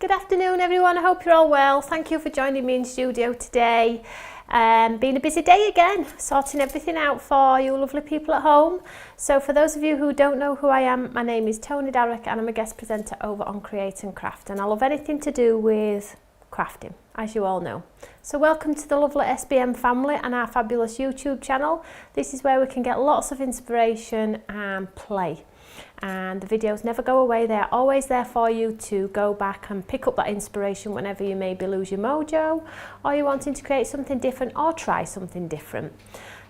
Good afternoon everyone, I hope you're all well. Thank you for joining me in studio today. Been a busy day again, sorting everything out for you lovely people at home. So for those of you who don't know who I am, my name is Tony Darrick and I'm a guest presenter over on Create and Craft, and I love anything to do with crafting, as you all know. So welcome to the lovely SBM family and our fabulous YouTube channel. This is where we can get lots of inspiration and play. And the videos never go away, they're always there for you to go back and pick up that inspiration whenever you maybe lose your mojo, or you're wanting to create something different or try something different.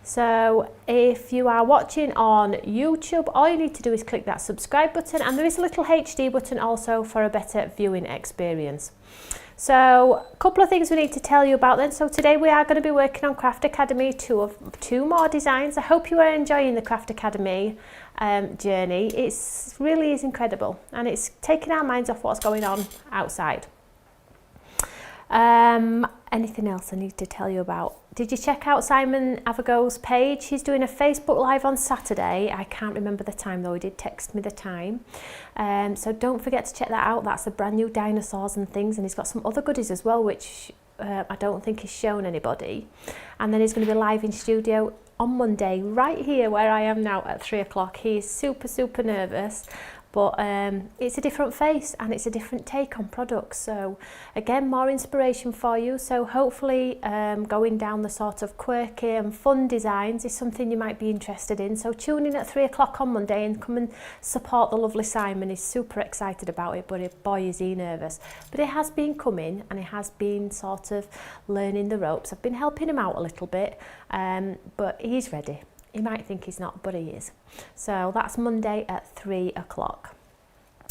So if you are watching on YouTube, all you need to do is click that subscribe button, and there is a little HD button also for a better viewing experience. So a couple of things we need to tell you about then. So today we are going to be working on Craft Academy, two more designs. I hope you are enjoying the Craft Academy journey. It really is incredible and it's taking our minds off what's going on outside. Anything else I need to tell you about? Did you check out Simon Avago's page? He's doing a Facebook Live on Saturday. I can't remember the time though, he did text me the time. So don't forget to check that out. That's a brand new dinosaurs and things, and he's got some other goodies as well, which I don't think he's shown anybody. And then he's going to be live in studio on Monday, right here where I am now at 3 o'clock. He's super nervous, but it's a different face and it's a different take on products. So again, more inspiration for you. So hopefully going down the sort of quirky and fun designs is something you might be interested in. So tune in at 3 o'clock on Monday and come and support the lovely Simon. He's super excited about it, but boy is he nervous. But it has been coming and it has been sort of learning the ropes. I've been helping him out a little bit, but he's ready. He might think he's not, but he is. So that's Monday at 3 o'clock.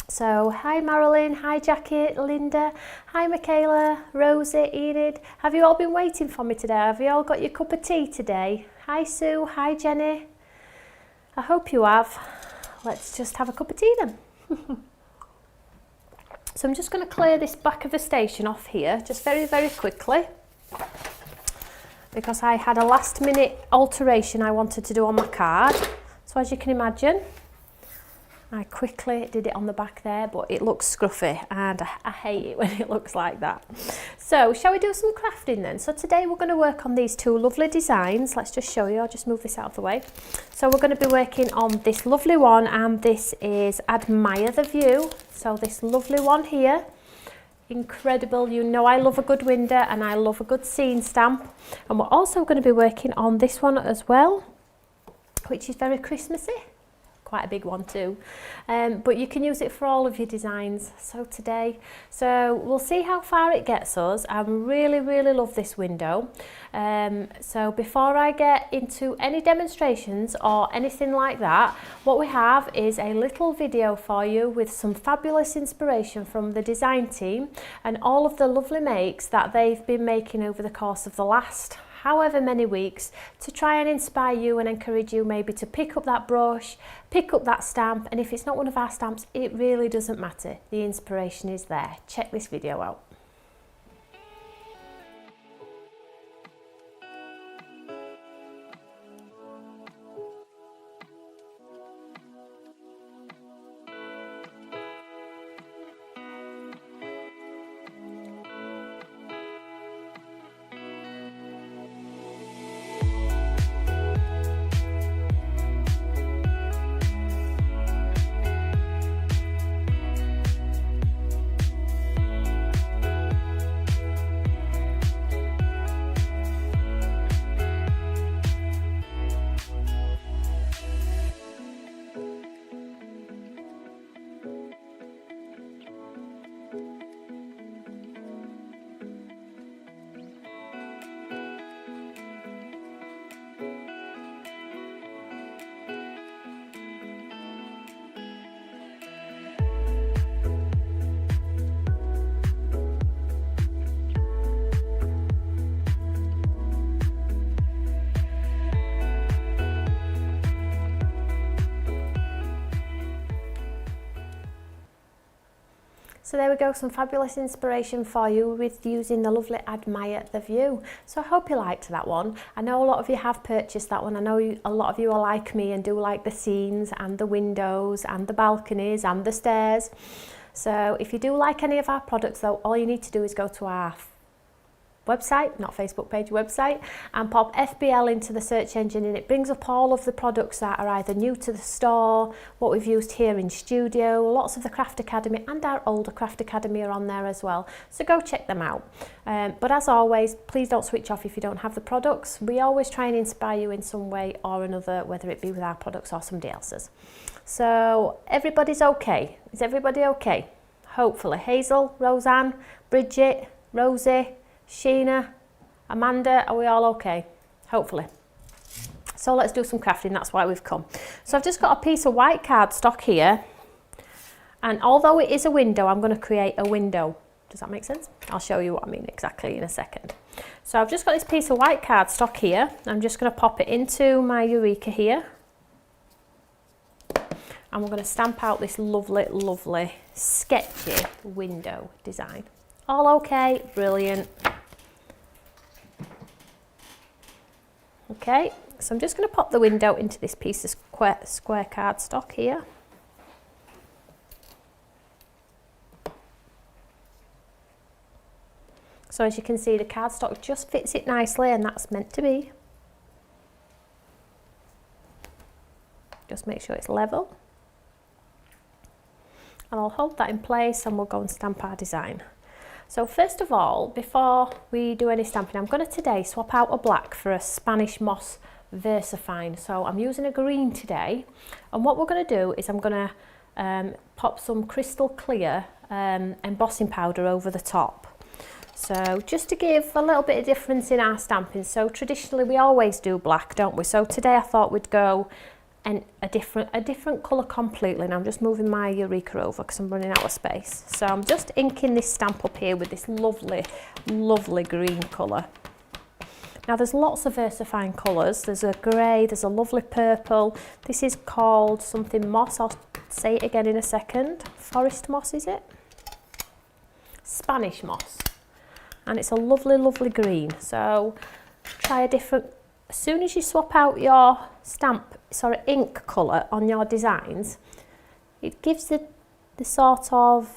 So hi Marilyn, hi Jackie, Linda, hi Michaela, Rosie, Enid. Have you all been waiting for me today? Have you all got your cup of tea today? Hi Sue, hi Jenny. I hope you have. Let's just have a cup of tea then. So I'm just going to clear this back of the station off here, just very quickly, because I had a last minute alteration I wanted to do on my card. So as you can imagine, I quickly did it on the back there, but it looks scruffy and I hate it when it looks like that. So shall we do some crafting then? So today we're going to work on these two lovely designs. Let's just show you, I'll just move this out of the way. So we're going to be working on this lovely one, and this is Admire the View. So this lovely one here, incredible. You know I love a good window and I love a good scene stamp, and we're also going to be working on this one as well, which is very Christmassy, quite a big one too, but you can use it for all of your designs. So we'll see how far it gets us. I really love this window. So before I get into any demonstrations or anything like that, what we have is a little video for you with some fabulous inspiration from the design team and all of the lovely makes that they've been making over the course of the last however many weeks, to try and inspire you and encourage you maybe to pick up that brush, pick up that stamp, and if it's not one of our stamps, it really doesn't matter. The inspiration is there. Check this video out. So there we go, some fabulous inspiration for you with using the lovely Admire the View. So I hope you liked that one. I know a lot of you have purchased that one. I know a lot of you are like me and do like the scenes and the windows and the balconies and the stairs. So if you do like any of our products though, all you need to do is go to our website, not Facebook page, website, and pop FBL into the search engine, and it brings up all of the products that are either new to the store, what we've used here in studio. Lots of the Craft Academy and our older Craft Academy are on there as well, so go check them out. But as always, please don't switch off if you don't have the products. We always try and inspire you in some way or another, whether it be with our products or somebody else's. So everybody's okay. Is everybody okay? Hopefully. Hazel, Roseanne, Bridget, Rosie, Sheena, Amanda, are we all okay? Hopefully. So let's do some crafting, that's why we've come. So I've just got a piece of white cardstock here, and although it is a window, I'm going to create a window. Does that make sense? I'll show you what I mean exactly in a second. So I've just got this piece of white cardstock here. I'm just going to pop it into my Eureka here. And we're going to stamp out this lovely, lovely, sketchy window design. All okay, brilliant. Okay, so I'm just going to pop the window into this piece of square cardstock here. So as you can see, the cardstock just fits it nicely, and that's meant to be. Just make sure it's level. And I'll hold that in place and we'll go and stamp our design. So first of all, before we do any stamping, I'm going to today swap out a black for a Spanish moss VersaFine. So I'm using a green today, and what we're going to do is I'm going to pop some crystal clear embossing powder over the top. So just to give a little bit of difference in our stamping. So traditionally we always do black, don't we? So today I thought we'd go and a different colour completely. And I'm just moving my Eureka over because I'm running out of space. So I'm just inking this stamp up here with this lovely, lovely green colour. Now there's lots of VersaFine colours. There's a grey, there's a lovely purple. This is called something moss. I'll say it again in a second. Forest moss, is it? Spanish moss. And it's a lovely, lovely green. So try a different. As soon as you swap out your ink colour on your designs, it gives the sort of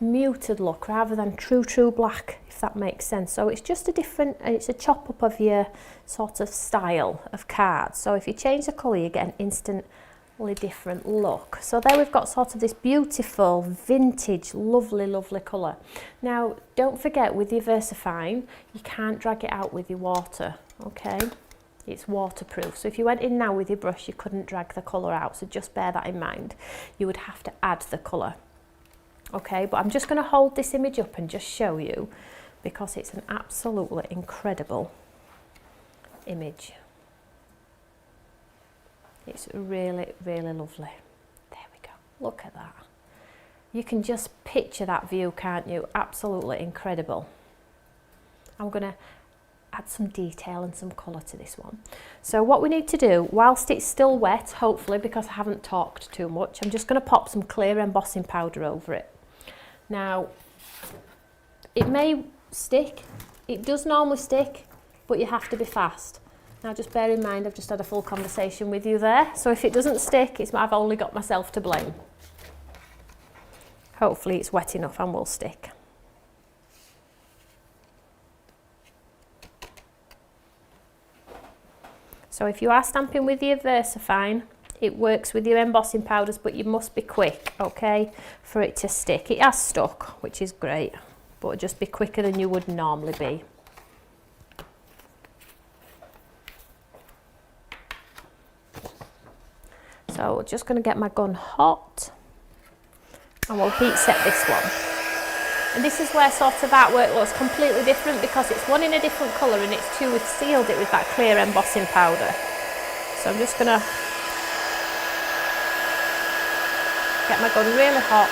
muted look rather than true black, if that makes sense. So it's just a different, it's a chop up of your sort of style of cards. So if you change the colour, you get an instantly different look. So there we've got sort of this beautiful vintage lovely colour. Now don't forget, with your VersaFine you can't drag it out with your water, okay? It's waterproof, so if you went in now with your brush you couldn't drag the colour out, so just bear that in mind. You would have to add the colour, okay? But I'm just going to hold this image up and just show you, because it's an absolutely incredible image. It's really, really lovely. There we go. Look at that. You can just picture that view, can't you? Absolutely incredible. I'm going to add some detail and some colour to this one. So what we need to do, whilst it's still wet, hopefully, because I haven't talked too much, I'm just going to pop some clear embossing powder over it. Now, it may stick. It does normally stick, but you have to be fast. Now just bear in mind, I've just had a full conversation with you there. So if it doesn't stick, I've only got myself to blame. Hopefully it's wet enough and will stick. So if you are stamping with your VersaFine, it works with your embossing powders, but you must be quick, okay, for it to stick. It has stuck, which is great, but just be quicker than you would normally be. So just going to get my gun hot, and we'll heat set this one. And this is where sort of artwork looks completely different, because it's one in a different colour and it's two, we've sealed it with that clear embossing powder. So I'm just going to get my gun really hot.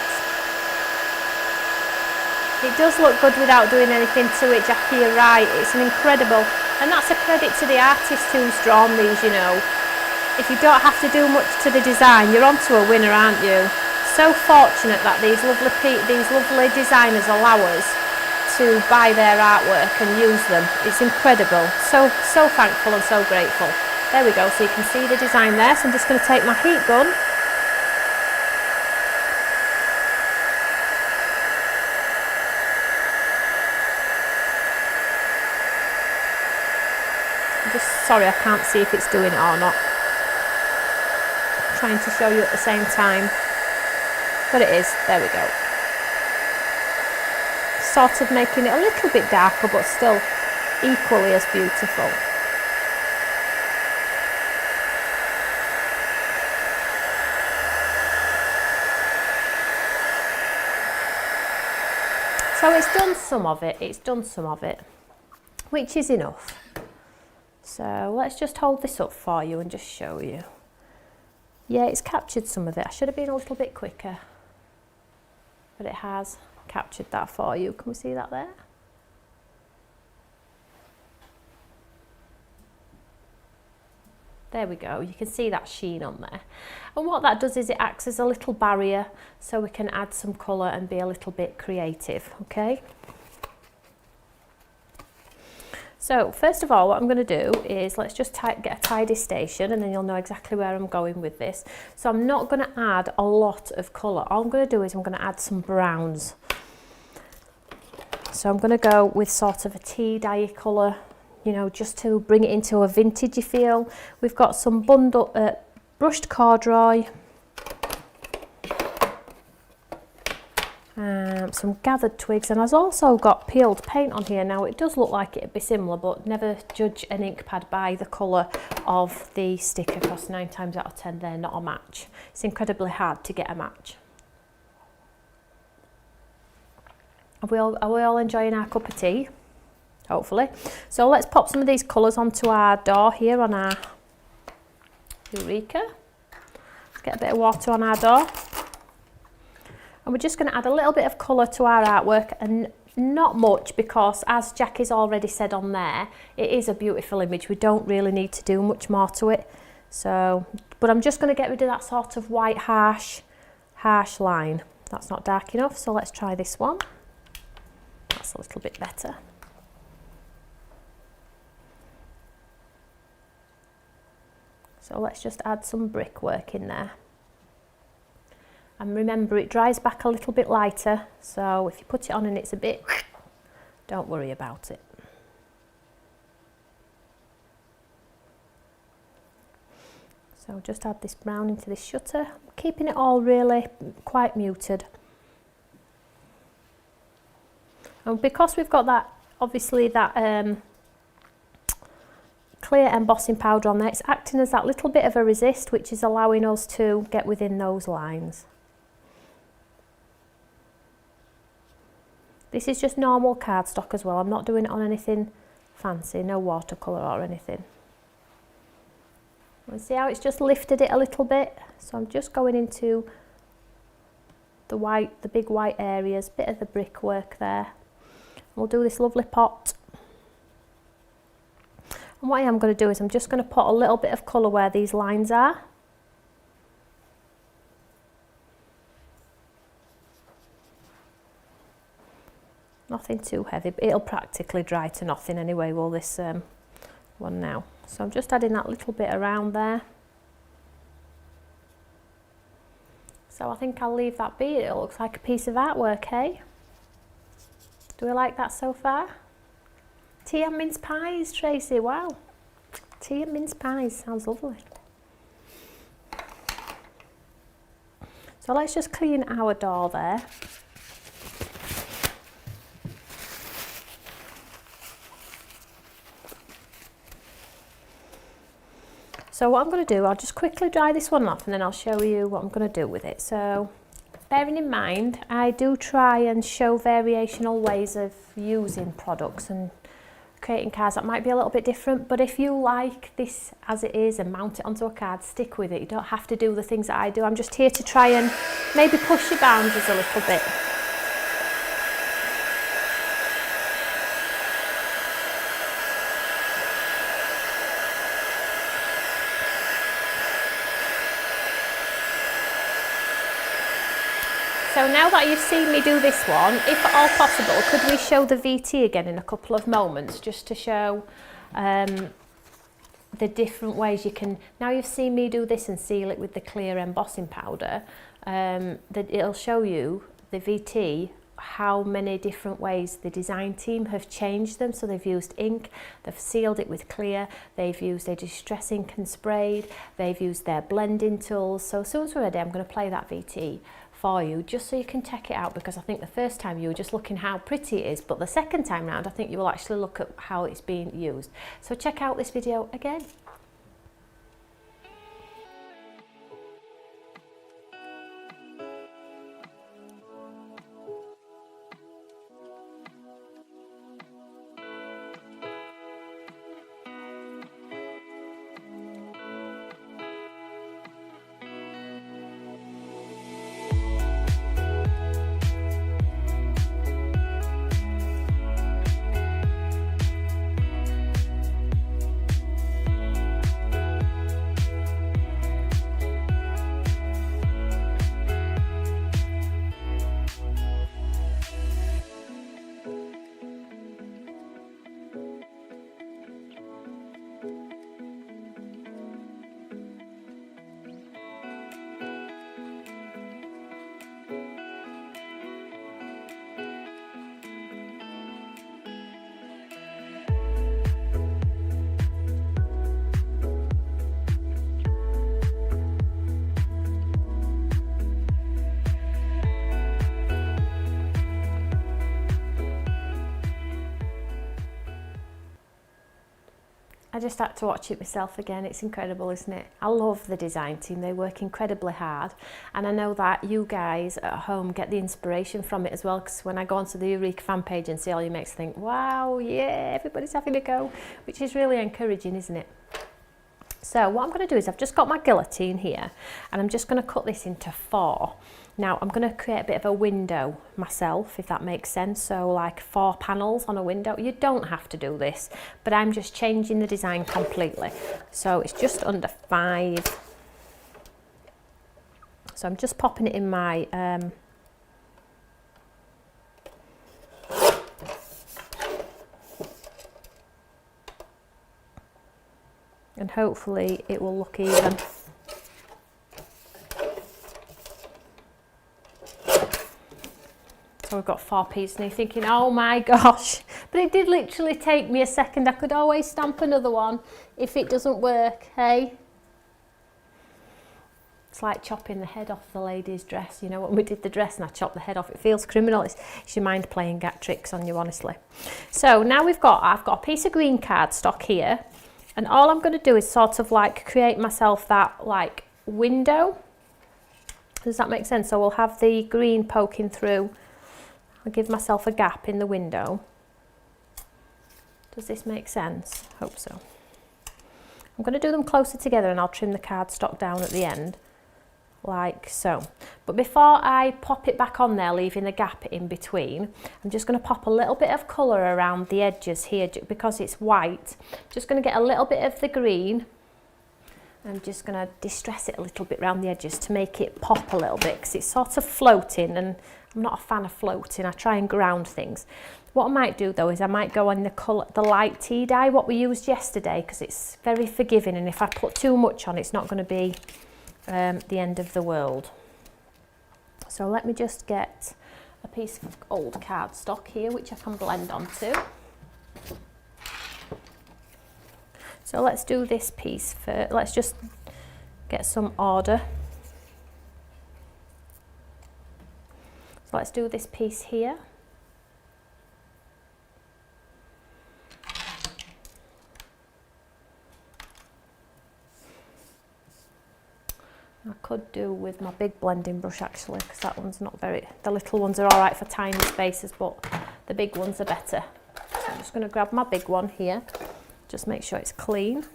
It does look good without doing anything to it, Jackie, you're right. It's an incredible, and that's a credit to the artist who's drawn these, you know. If you don't have to do much to the design, you're onto a winner, aren't you? So fortunate that these lovely designers allow us to buy their artwork and use them. It's incredible. So thankful and so grateful. There we go, so you can see the design there. So I'm just going to take my heat gun Just sorry, I can't see if it's doing it or not. I'm trying to show you at the same time. But it is, there we go. Sort of making it a little bit darker, but still equally as beautiful. So it's done some of it, which is enough. So let's just hold this up for you and just show you. Yeah, it's captured some of it. I should have been a little bit quicker, but it has captured that for you. Can we see that there? There we go, you can see that sheen on there. And what that does is it acts as a little barrier so we can add some colour and be a little bit creative, okay? So first of all, what I'm going to do is let's just get a tidy station, and then you'll know exactly where I'm going with this. So I'm not going to add a lot of colour. All I'm going to do is I'm going to add some browns. So I'm going to go with sort of a tea dye colour, you know, just to bring it into a vintagey feel. We've got some brushed corduroy, some gathered twigs, and I've also got peeled paint on here. Now it does look like it'd be similar, but never judge an ink pad by the colour of the sticker, because 9 times out of 10 they're not a match. It's incredibly hard to get a match. Are we all enjoying our cup of tea? Hopefully. So let's pop some of these colours onto our door here on our Eureka. Let's get a bit of water on our door. And we're just going to add a little bit of colour to our artwork, and not much, because as Jackie's already said on there, it is a beautiful image. We don't really need to do much more to it. So, but I'm just going to get rid of that sort of white harsh line. That's not dark enough, so let's try this one. That's a little bit better. So let's just add some brickwork in there. And remember, it dries back a little bit lighter, so if you put it on and it's a bit, don't worry about it. So just add this brown into this shutter, keeping it all really quite muted. And because we've got that, obviously that clear embossing powder on there, it's acting as that little bit of a resist, which is allowing us to get within those lines. This is just normal cardstock as well. I'm not doing it on anything fancy, no watercolour or anything. You see how it's just lifted it a little bit? So I'm just going into the big white areas, bit of the brickwork there. We'll do this lovely pot. And what I am going to do is I'm just going to put a little bit of colour where these lines are. Nothing too heavy, but it'll practically dry to nothing anyway, will this one now. So I'm just adding that little bit around there. So I think I'll leave that be. It looks like a piece of artwork, hey? Do we like that so far? Tea and mince pies, Tracy, wow. Tea and mince pies, sounds lovely. So let's just clean our door there. So what I'm going to do, I'll just quickly dry this one off and then I'll show you what I'm going to do with it. So bearing in mind, I do try and show variational ways of using products and creating cards that might be a little bit different, but if you like this as it is and mount it onto a card, stick with it. You don't have to do the things that I do. I'm just here to try and maybe push your boundaries a little bit. So now that you've seen me do this one, if at all possible, could we show the VT again in a couple of moments, just to show the different ways you can, now you've seen me do this and seal it with the clear embossing powder, that it'll show you the VT how many different ways the design team have changed them. So they've used ink, they've sealed it with clear, they've used a distress ink and sprayed, they've used their blending tools. So as soon as we're ready, I'm going to play that VT for you just so you can check it out, because I think the first time you were just looking how pretty it is, but the second time round I think you will actually look at how it's being used. So check out this video again. I just had to watch it myself again. It's incredible, isn't it? I love the design team. They work incredibly hard. And I know that you guys at home get the inspiration from it as well, because when I go onto the Eureka fan page and see all your mates, I think, wow, yeah, everybody's having a go, which is really encouraging, isn't it? So what I'm going to do is I've just got my guillotine here, and I'm just going to cut this into 4. Now I'm going to create a bit of a window myself, if that makes sense. So like 4 panels on a window. You don't have to do this, but I'm just changing the design completely. So it's just under 5. So I'm just popping it in my and hopefully it will look even. So we've got 4 pieces, and you're thinking, oh my gosh, but it did literally take me a second. I could always stamp another one if it doesn't work, hey? It's like chopping the head off the lady's dress. You know, when we did the dress and I chopped the head off, it feels criminal. It's your mind playing gat tricks on you, honestly. So now I've got a piece of green cardstock here, and all I'm going to do is sort of like create myself that like window. Does that make sense? So we'll have the green poking through. I'll give myself a gap in the window. Does this make sense? Hope so. I'm going to do them closer together, and I'll trim the cardstock down at the end, like so. But before I pop it back on there, leaving the gap in between, I'm just going to pop a little bit of colour around the edges here, because it's white. Just going to get a little bit of the green. I'm just going to distress it a little bit around the edges to make it pop a little bit, because it's sort of floating, and I'm not a fan of floating. I try and ground things. What I might do though is I might go on the light tea dye, what we used yesterday, because it's very forgiving, and if I put too much on, it's not going to be the end of the world. So let me just get a piece of old cardstock here, which I can blend onto. So let's do this piece first. Let's just get some order. So let's do this piece here. I could do with my big blending brush actually, because that one's not very, the little ones are all right for tiny spaces, but the big ones are better. So I'm just going to grab my big one here, just make sure it's clean.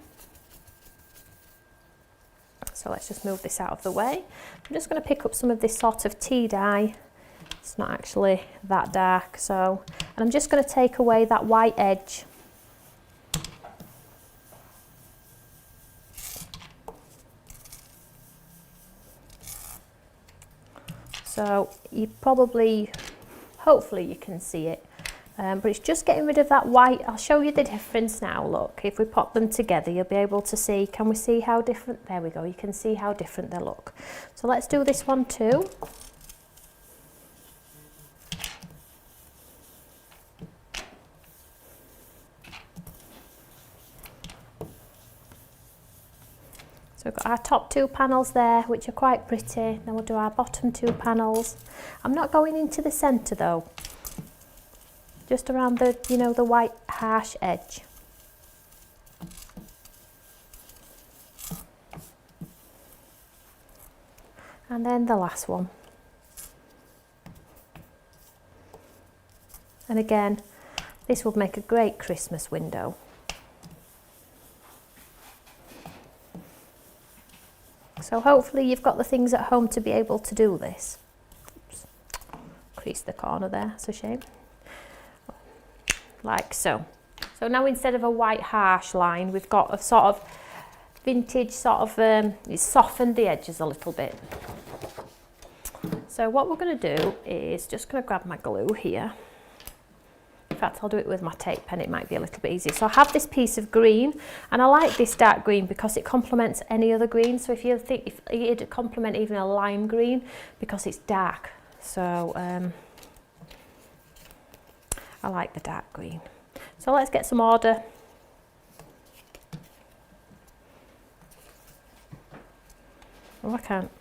So let's just move this out of the way. I'm just going to pick up some of this sort of tea dye. It's not actually that dark, so, and I'm just going to take away that white edge. So you probably, hopefully you can see it, but it's just getting rid of that white. I'll show you the difference now. Look, if we pop them together, you'll be able to see, can we see how different, there we go, you can see how different they look. So let's do this one too. So we've got our top 2 panels there, which are quite pretty. Then we'll do our bottom 2 panels. I'm not going into the centre though, just around the, you know, the white harsh edge. And then the last one. And again, this would make a great Christmas window. So hopefully you've got the things at home to be able to do this. Oops. Crease the corner there, that's a shame. Like so. So now instead of a white harsh line, we've got a sort of vintage sort of, it's softened the edges a little bit. So what we're going to do is just going to grab my glue here. In fact, I'll do it with my tape pen, it might be a little bit easier. So I have this piece of green, and I like this dark green because it complements any other green. So if you think, if it'd complement even a lime green because it's dark. So I like the dark green. So let's get some order. Oh, I can't.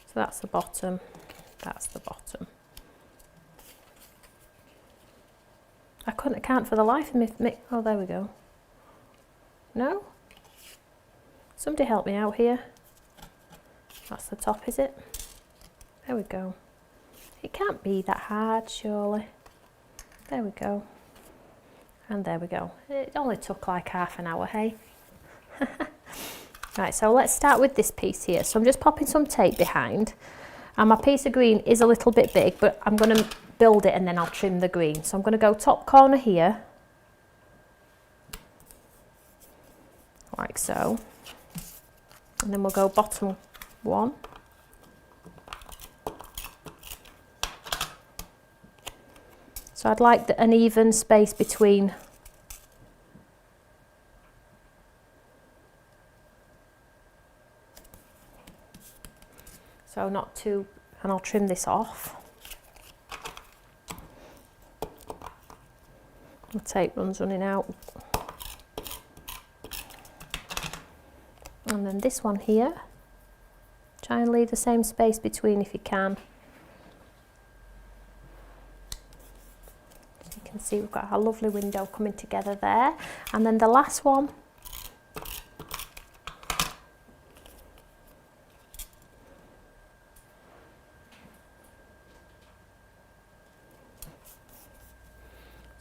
So that's the bottom. That's the bottom. I can't for the life of me. Oh, there we go. No? Somebody help me out here. That's the top, is it? There we go. It can't be that hard, surely. There we go. And there we go. It only took like half an hour, hey? Right, so let's start with this piece here. So I'm just popping some tape behind. And my piece of green is a little bit big, but I'm going to build it and then I'll trim the green. So I'm going to go top corner here, like so. And then we'll go bottom 1. So I'd like an even space between . So not too, and I'll trim this off. The tape running out. And then this one here, try and leave the same space between if you can. So you can see we've got a lovely window coming together there. And then the last one,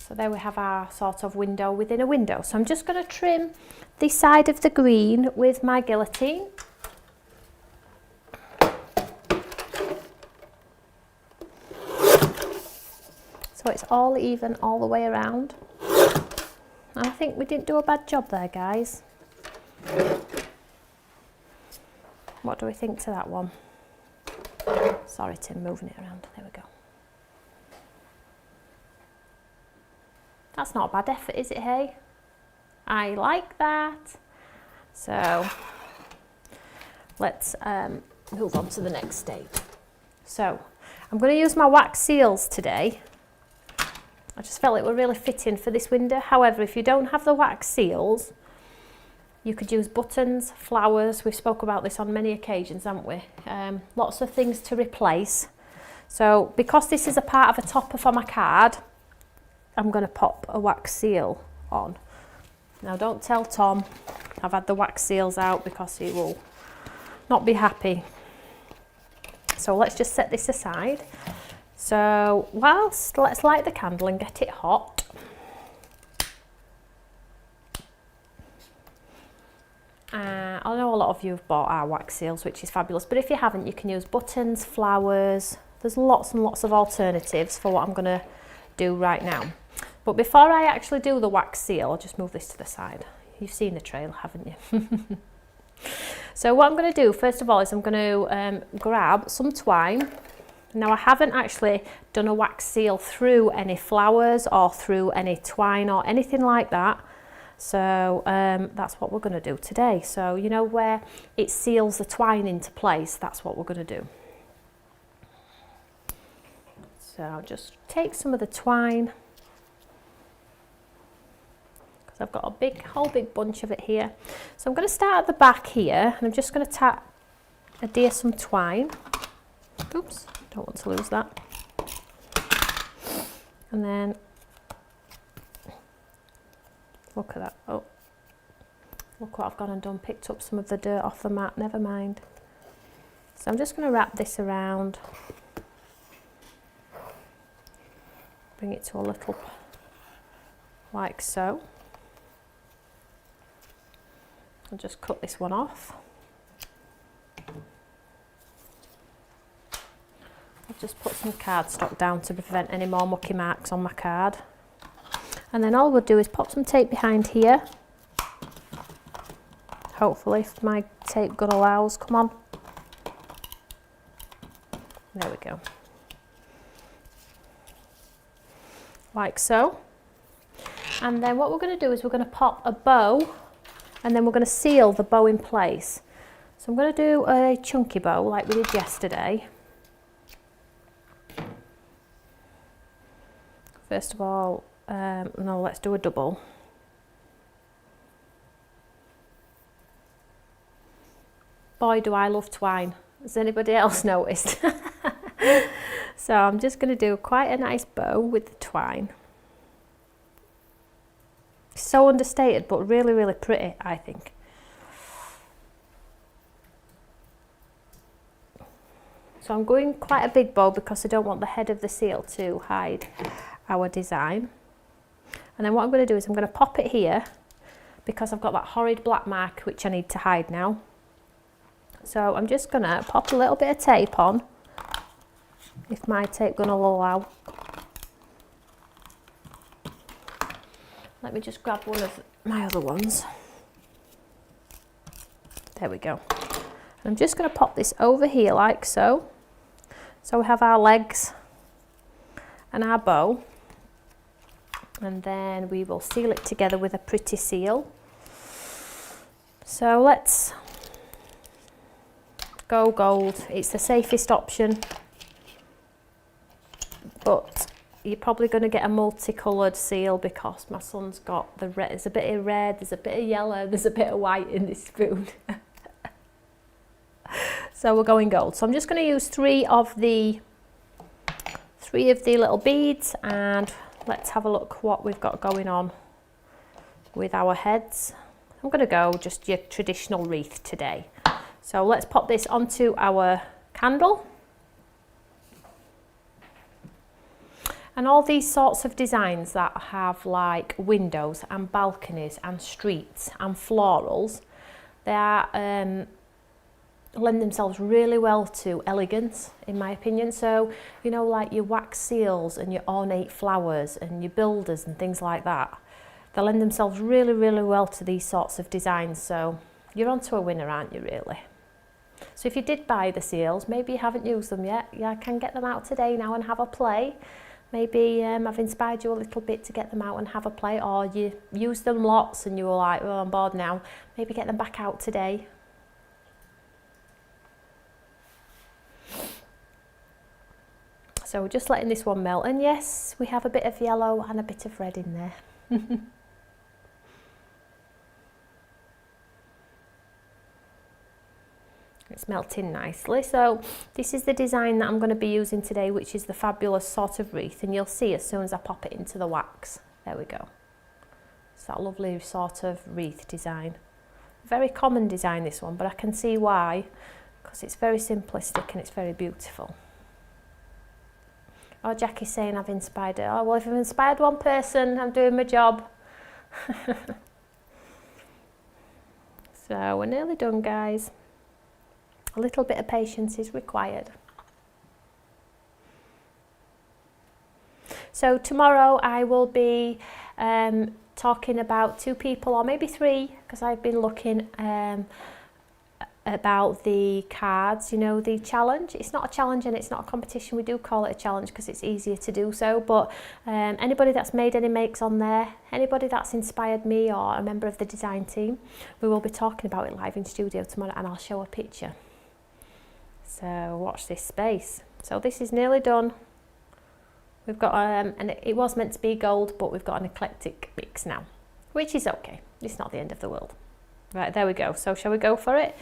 so there we have our sort of window within a window. So I'm just going to trim this side of the green with my guillotine. So it's all even all the way around. And I think we didn't do a bad job there, guys. What do we think to that one? Sorry, Tim, moving it around. There we go. That's not a bad effort, is it, hey? I like that. So let's move on to the next stage. So I'm going to use my wax seals today. I just felt it were really fitting for this window. However, if you don't have the wax seals, you could use buttons, flowers. We've spoke about this on many occasions, haven't we? Lots of things to replace. So because this is a part of a topper for my card, I'm going to pop a wax seal on. Now don't tell Tom I've had the wax seals out because he will not be happy. So let's just set this aside. So whilst, let's light the candle and get it hot. I know a lot of you have bought our wax seals, which is fabulous, but if you haven't, you can use buttons, flowers. There's lots and lots of alternatives for what I'm going to do right now. But before I actually do the wax seal, I'll just move this to the side. You've seen the trail, haven't you? So what I'm going to do first of all is I'm going to grab some twine. Now I haven't actually done a wax seal through any flowers or through any twine or anything like that. So that's what we're going to do today. So you know where it seals the twine into place, that's what we're going to do. So I'll just take some of the twine, because So I've got a whole big bunch of it here. So I'm going to start at the back here, and I'm just going to adhere some twine. Oops, don't want to lose that. And then, look at that. Oh, look what I've gone and done, picked up some of the dirt off the mat, never mind. So I'm just going to wrap this around, bring it to a little, like so. I'll just cut this one off. I've just put some cardstock down to prevent any more mucky marks on my card. And then all we'll do is pop some tape behind here. Hopefully, if my tape gun allows, come on. There we go. Like so. And then what we're going to do is we're going to pop a bow, and then we're going to seal the bow in place. So I'm going to do a chunky bow like we did yesterday. First of all, no, let's do a double. Boy, do I love twine. Has anybody else noticed? So I'm just going to do quite a nice bow with the twine. So understated, but really, really pretty, I think. So I'm going quite a big bow because I don't want the head of the seal to hide our design. And then what I'm going to do is I'm going to pop it here because I've got that horrid black mark which I need to hide now. So I'm just going to pop a little bit of tape on, if my tape gun will allow. Let me just grab one of my other ones. There we go. I'm just going to pop this over here like so. So we have our legs and our bow. And then we will seal it together with a pretty seal. So let's go gold. It's the safest option, but you're probably going to get a multicoloured seal because my son's got the red. There's a bit of red, there's a bit of yellow, there's a bit of white in this spoon. So we're going gold. So I'm just going to use three of the little beads, and let's have a look what we've got going on with our heads. I'm going to go just your traditional wreath today. So let's pop this onto our candle. And all these sorts of designs that have like windows and balconies and streets and florals, they are lend themselves really well to elegance, in my opinion. So, you know, like your wax seals and your ornate flowers and your builders and things like that, they lend themselves really, really well to these sorts of designs. So you're onto a winner, aren't you, really? So if you did buy the seals, maybe you haven't used them yet, yeah, I can get them out today now and have a play. Maybe I've inspired you a little bit to get them out and have a play, or you used them lots and you were like, oh, I'm bored now. Maybe get them back out today. So we're just letting this one melt, and yes, we have a bit of yellow and a bit of red in there. It's melting nicely. So this is the design that I'm going to be using today, which is the fabulous sort of wreath, and you'll see as soon as I pop it into the wax. There we go. It's that lovely sort of wreath design. Very common design, this one, but I can see why, because it's very simplistic and it's very beautiful. Oh, Jackie's saying I've inspired her. Oh, well, if I've inspired one person, I'm doing my job. So we're nearly done, guys. A little bit of patience is required. So tomorrow I will be talking about 2 people, or maybe 3, because I've been looking about the cards, you know, the challenge. It's not a challenge and it's not a competition. We do call it a challenge because it's easier to do so, but anybody that's made any makes on there, anybody that's inspired me or a member of the design team, we will be talking about it live in studio tomorrow, and I'll show a picture. So watch this space. So this is nearly done. We've got and it was meant to be gold, but we've got an eclectic mix now. which is okay. It's not the end of the world. Right, there we go. So shall we go for it?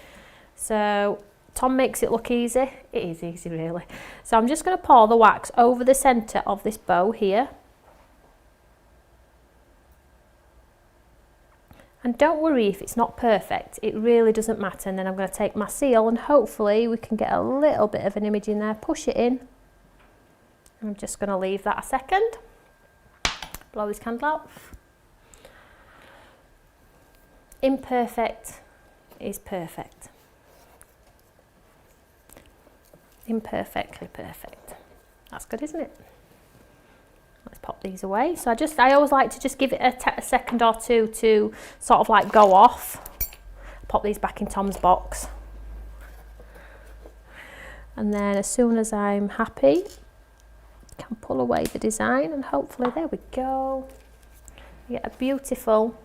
So Tom makes it look easy. It is easy, really. So I'm just going to pour the wax over the centre of this bow here. And don't worry if it's not perfect, it really doesn't matter. And then I'm going to take my seal and hopefully we can get a little bit of an image in there, push it in. I'm just going to leave that a second. Blow this candle out. Imperfect is perfect. Imperfectly perfect. That's good, isn't it? Let's pop these away. So I always like to just give it a second or two to sort of like go off. Pop these back in Tom's box. And then as soon as I'm happy, I can pull away the design and hopefully, there we go. You get a beautiful,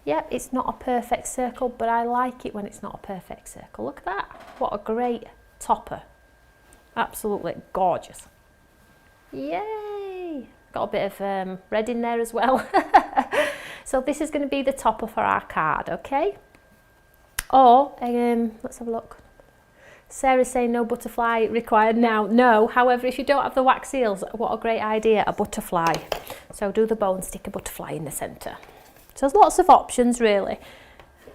yep, it's not a perfect circle, but I like it when it's not a perfect circle. Look at that. What a great topper. Absolutely gorgeous. Yay! Got a bit of red in there as well. So this is going to be the topper for our card, okay? Or, let's have a look. Sarah's saying no butterfly required now. No, however, if you don't have the wax seals, what a great idea, a butterfly. So do the bow and stick a butterfly in the centre. So there's lots of options, really.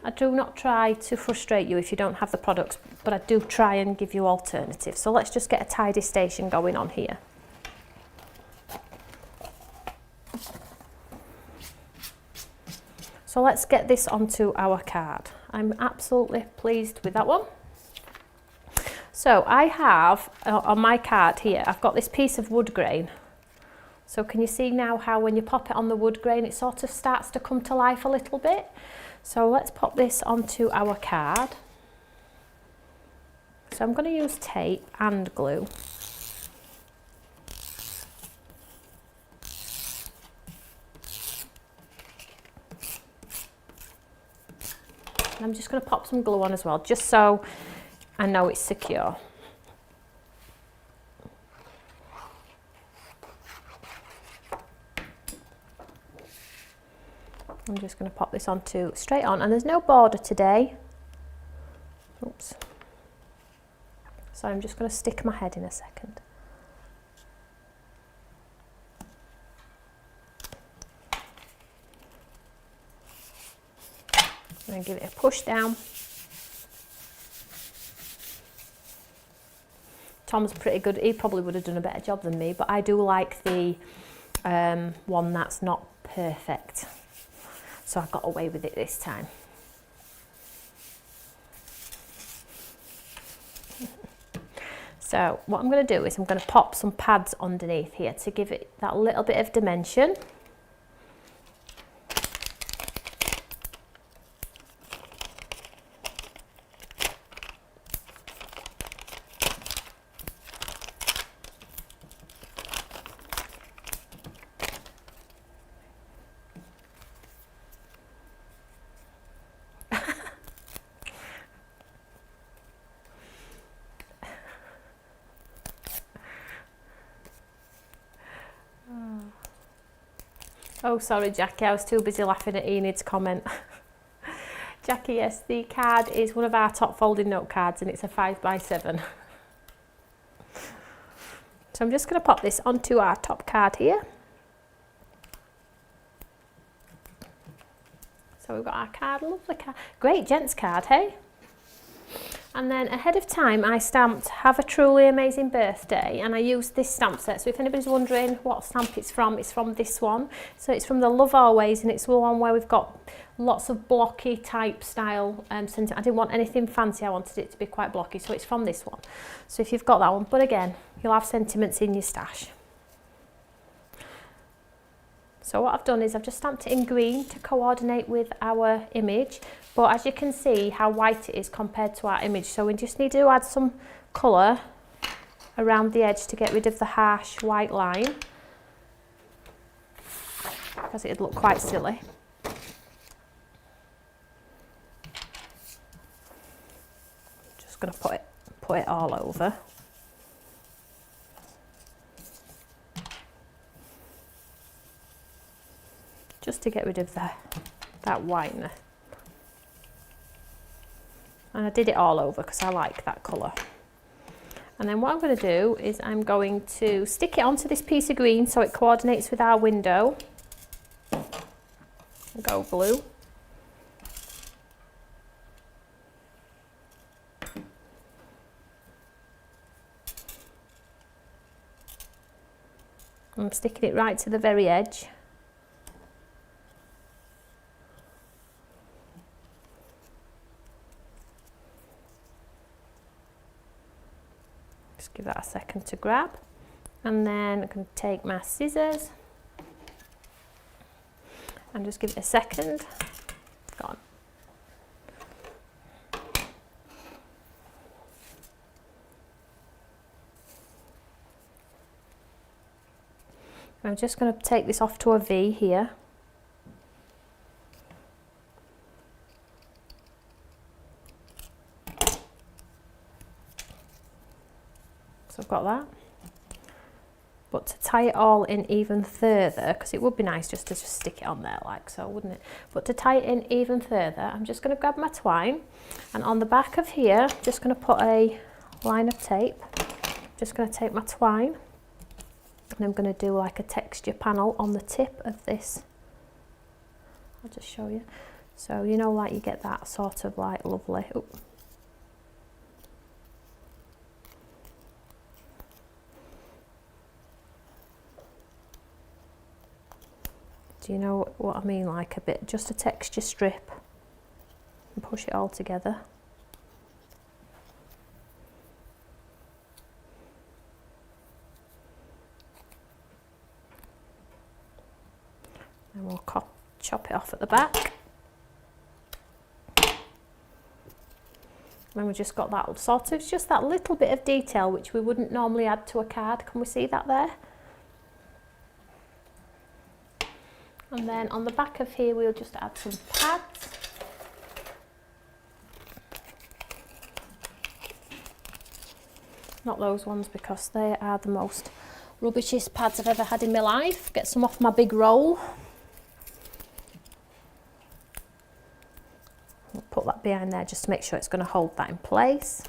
I do not try to frustrate you if you don't have the products, but I do try and give you alternatives. So let's just get a tidy station going on here. So let's get this onto our card. I'm absolutely pleased with that one. So I have, on my card here, I've got this piece of wood grain. So can you see now how when you pop it on the wood grain, it sort of starts to come to life a little bit? So let's pop this onto our card. So I'm going to use tape and glue. And I'm just going to pop some glue on as well, just so I know it's secure. I'm just going to pop this onto straight on, and there's no border today. Oops. So I'm just going to stick my head in a second. And give it a push down. Tom's pretty good. He probably would have done a better job than me, but I do like the one that's not perfect. So I got away with it this time. So what I'm going to do is I'm going to pop some pads underneath here to give it that little bit of dimension. Oh, sorry, Jackie, I was too busy laughing at Enid's comment. Jackie, yes, the card is one of our top folding note cards and it's a 5x7. So I'm just going to pop this onto our top card here. So we've got our card, lovely card. Great gents card, hey? And then ahead of time, I stamped "Have a truly amazing birthday," and I used this stamp set. So if anybody's wondering what stamp it's from this one. So it's from the Love Always, and it's the one where we've got lots of blocky type style. I didn't want anything fancy, I wanted it to be quite blocky, so it's from this one. So if you've got that one, but again, you'll have sentiments in your stash. So what I've done is I've just stamped it in green to coordinate with our image, but as you can see how white it is compared to our image, so we just need to add some colour around the edge to get rid of the harsh white line, because it'd look quite silly. Just going to put it all over. just to get rid of that whiteness. And I did it all over because I like that colour. And then what I'm going to do is I'm going to stick it onto this piece of green so it coordinates with our window. Go blue. I'm sticking it right to the very edge. Just give that a second to grab. And then I'm going to take my scissors and just give it a second. Gone. I'm just going to take this off to a V here. So I've got that. But to tie it all in even further, because it would be nice just to stick it on there like so, wouldn't it? But to tie it in even further, I'm just going to grab my twine, and on the back of here, I'm just going to put a line of tape. I'm just going to take my twine, and I'm going to do like a texture panel on the tip of this. I'll just show you. So, you know, like you get that sort of like lovely. Ooh. Do you know what I mean? Like a bit, just a texture strip, and push it all together. And we'll chop it off at the back. And we've just got that sort of, just that little bit of detail which we wouldn't normally add to a card. Can we see that there? And then on the back of here, we'll just add some pads. Not those ones, because they are the most rubbishest pads I've ever had in my life. Get some off my big roll. I'll put that behind there just to make sure it's going to hold that in place.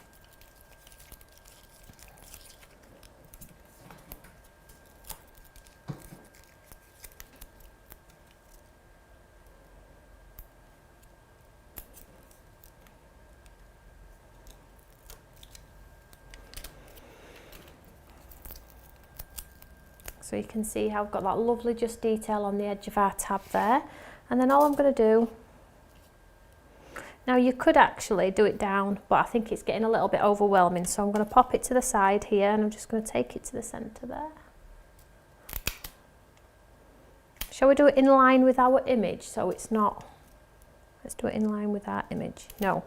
So you can see how I've got that lovely just detail on the edge of our tab there. And then all I'm going to do, now you could actually do it down, but I think it's getting a little bit overwhelming. So I'm going to pop it to the side here, and I'm just going to take it to the centre there. Shall we do it in line with our image? So it's not, let's do it in line with our image. No,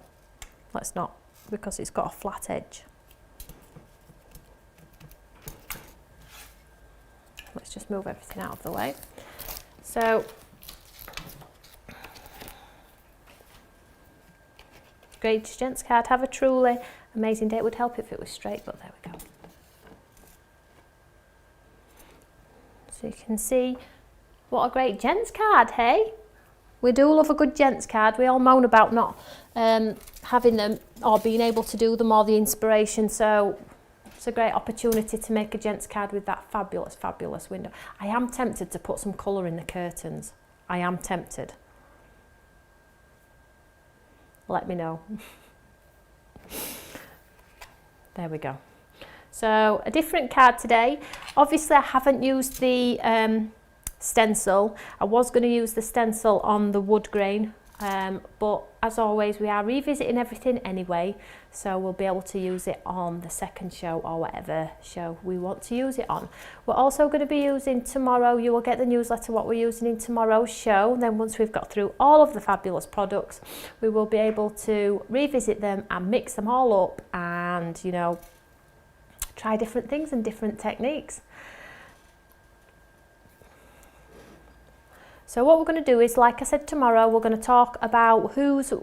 let's not, because it's got a flat edge. Let's just move everything out of the way. So, great gents card, have a truly amazing day. It would help if it was straight, but there we go. So you can see what a great gents card, hey? We do love a good gents card. We all moan about not having them or being able to do them or the inspiration. So it's a great opportunity to make a gents card with that fabulous, fabulous window. I am tempted to put some colour in the curtains. I am tempted. Let me know. There we go. So a different card today. Obviously I haven't used the stencil. I was going to use the stencil on the wood grain, but as always we are revisiting everything anyway, so we'll be able to use it on the second show or whatever show we want to use it on. We're also going to be using tomorrow, you will get the newsletter what we're using in tomorrow's show. Then once we've got through all of the fabulous products, we will be able to revisit them and mix them all up and, you know, try different things and different techniques. So what we're going to do is, like I said, tomorrow we're going to talk about who's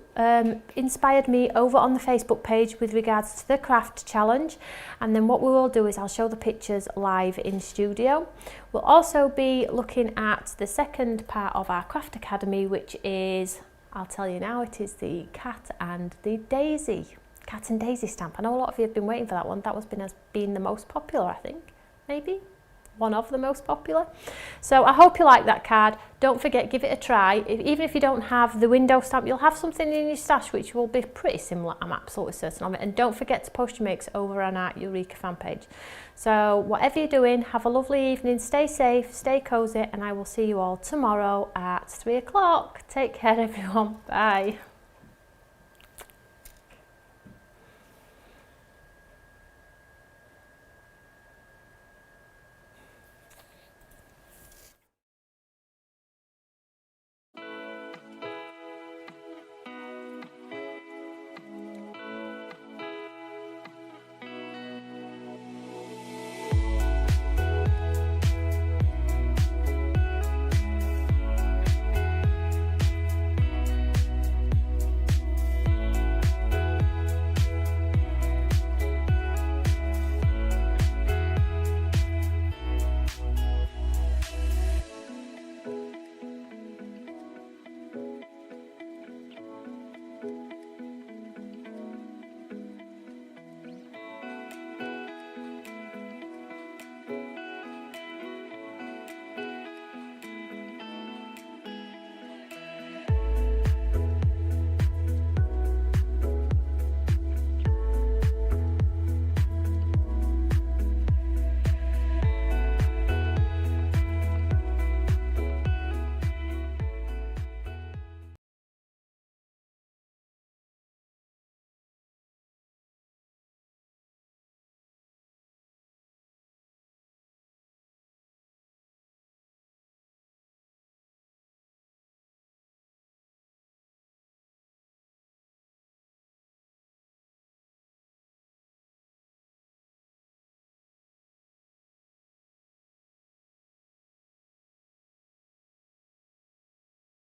inspired me over on the Facebook page with regards to the craft challenge, and then what we will do is I'll show the pictures live in studio. We'll also be looking at the second part of our craft academy, which is, I'll tell you now, it is the cat and daisy stamp. I know a lot of you have been waiting for that one. That was been the most popular, I think, maybe one of the most popular. So I hope you like that card. Don't forget, give it a try. Even if you don't have the window stamp, you'll have something in your stash which will be pretty similar, I'm absolutely certain of it. And don't forget to post your makes over on our Eureka fan page. So whatever you're doing, have a lovely evening, stay safe, stay cozy, and I will see you all tomorrow at 3 o'clock. Take care everyone, bye.